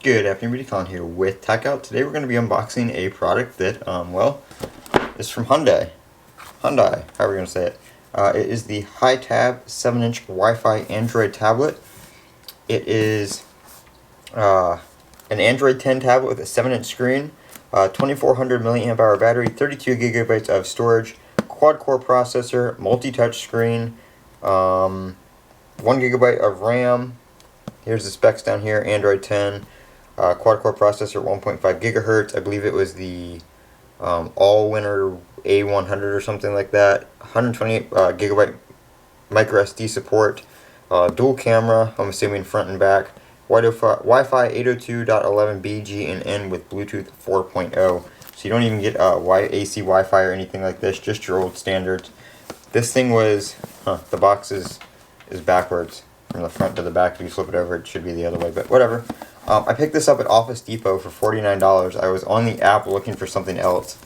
Good afternoon, Beauty Colin here with Techout. Today we're going to be unboxing a product that, well, is from Hyundai. Hyundai, however you're going to say it. It is the HyTab 7-inch Wi-Fi Android tablet. It is an Android 10 tablet with a 7-inch screen, 2400 milliamp hour battery, 32 gigabytes of storage, quad-core processor, multi-touch screen, 1 gigabyte of RAM. Here's the specs down here, Android 10. Quad-core processor, 1.5 gigahertz. I believe it was the all-winner A100 or something like that. 128 gigabyte micro SD support. Dual camera, I'm assuming front and back. Wi-Fi 802.11b G and N with Bluetooth 4.0. So you don't even get AC Wi-Fi or anything like this, just your old standards. This thing was, the box is backwards from the front to the back. If you flip it over, it should be the other way, but whatever. I picked this up at Office Depot for $49. I was on the app looking for something else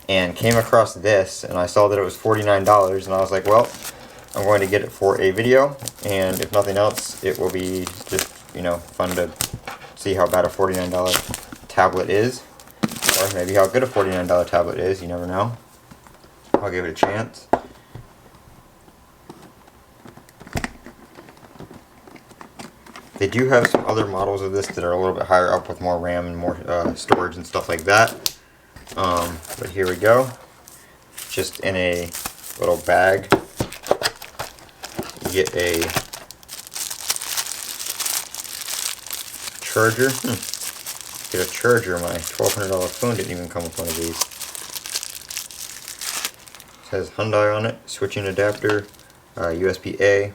and came across this, and I saw that it was $49, and I was like, well, I'm going to get it for a video, and if nothing else, it will be just, you know, fun to see how bad a $49 tablet is, or maybe how good a $49 tablet is. You never know. I'll give it a chance. They do have some other models of this that are a little bit higher up with more RAM and more storage and stuff like that. But here we go. Just in a little bag. You get a charger. Get a charger. My $1,200 phone didn't even come with one of these. It says Hyundai on it. Switching adapter. USB-A.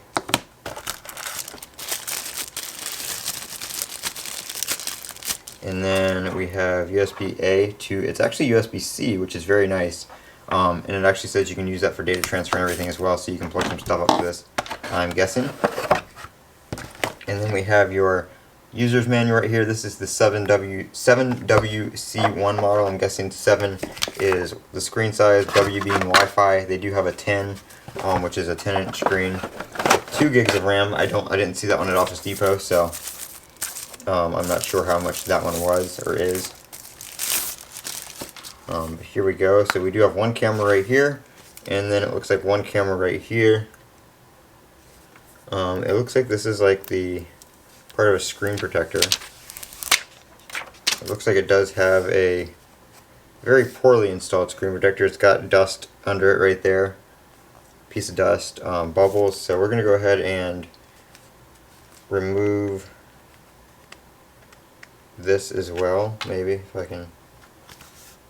And then we have USB-A to, it's actually USB-C, which is very nice. And it actually says you can use that for data transfer and everything as well, so you can plug some stuff up to this, I'm guessing. And then we have your user's manual right here. This is the 7WC1 model. I'm guessing 7 is the screen size, W being Wi-Fi. They do have a 10, which is a 10-inch screen. 2 gigs of RAM. I didn't see that one at Office Depot, so I'm not sure how much that one was or is. Here we go. So we do have one camera right here, and then it looks like one camera right here. It looks like this is like the part of a screen protector. It looks like it does have a very poorly installed screen protector. It's got dust under it right there. Piece of dust, bubbles. So we're going to go ahead and remove this as well, maybe, if I can.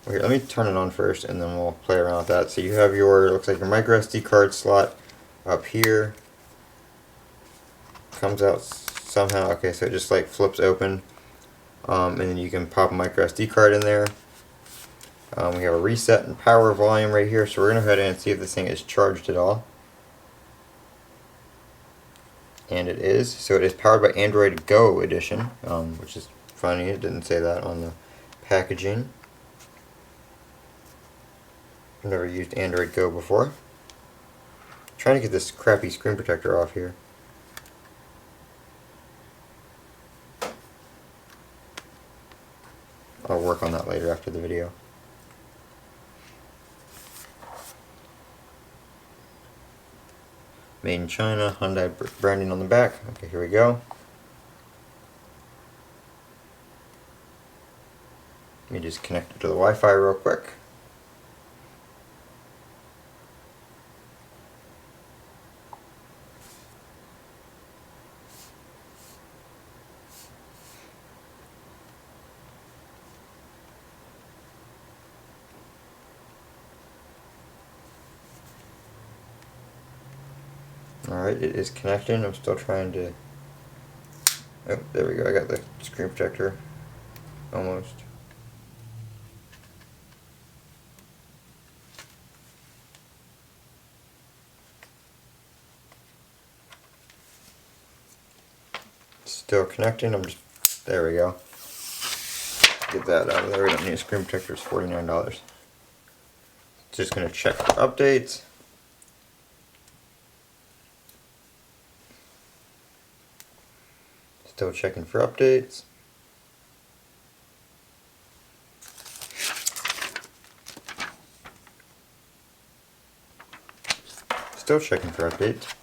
Here, let me turn it on first and then we'll play around with that. So you have your, looks like your micro SD card slot up here. Comes out somehow. Okay, so it just like flips open, and then you can pop a micro SD card in there. We have a reset and power volume right here, so we're going to go ahead and see if this thing is charged at all. And it is. So it is powered by Android Go edition, which is funny, it didn't say that on the packaging. I've never used Android Go before. I'm trying to get this crappy screen protector off here. I'll work on that later after the video. Made in China, Hyundai branding on the back. Okay, here we go. Let me just connect it to the Wi-Fi real quick. Alright, it is connecting. I'm still trying to... Oh, there we go. I got the screen protector. Almost. Still connecting. I'm just... There we go. Get that out of there. We don't need a screen protector. It's $49. Just going to check for updates. Still checking for updates. Still checking for updates.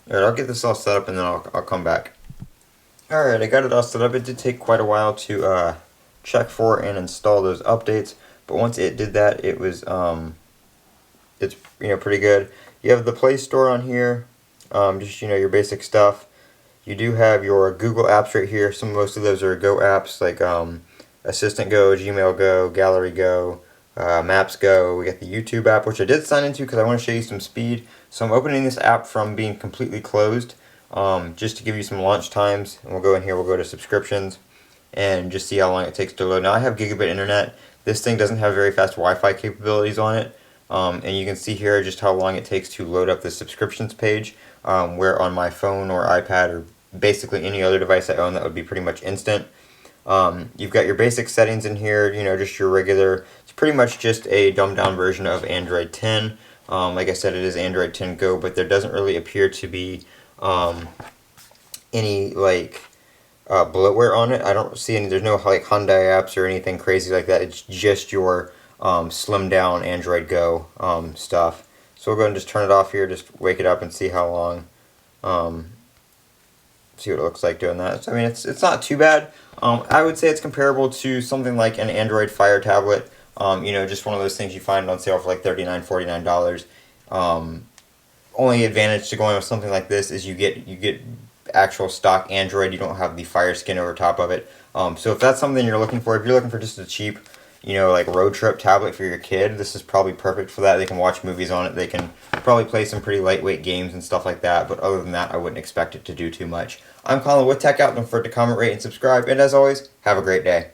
Alright, I'll get this all set up and then I'll come back. Alright, I got it all set up. It did take quite a while to check for and install those updates, but once it did that, it was it's pretty good. You have the Play Store on here, just your basic stuff. You do have your Google apps right here. Most of those are Go apps like Assistant Go, Gmail Go, Gallery Go, Maps Go. We got the YouTube app, which I did sign into because I want to show you some speed. So I'm opening this app from being completely closed, just to give you some launch times. And we'll go in here, we'll go to subscriptions, and just see how long it takes to load. Now I have gigabit internet. This thing doesn't have very fast Wi-Fi capabilities on it. And you can see here just how long it takes to load up the subscriptions page, where on my phone or iPad or basically any other device I own, that would be pretty much instant. You've got your basic settings in here, just your regular. It's pretty much just a dumbed down version of Android 10. Like I said, it is Android 10 Go, but there doesn't really appear to be any bloatware on it. I don't see any. There's no Hyundai apps or anything crazy like that. It's just your slimmed down Android Go stuff. So we'll go and just turn it off here, just wake it up and see how long, see what it looks like doing that. So I mean, it's not too bad. I would say it's comparable to something like an Android Fire tablet. Just one of those things you find on sale for like $39, $49. Only advantage to going with something like this is you get actual stock Android. You don't have the Fire skin over top of it. So if that's something you're looking for, if you're looking for just a cheap road trip tablet for your kid, this is probably perfect for that. They can watch movies on it. They can probably play some pretty lightweight games and stuff like that. But other than that, I wouldn't expect it to do too much. I'm Colin with Techout. Don't forget to comment, rate, and subscribe. And as always, have a great day.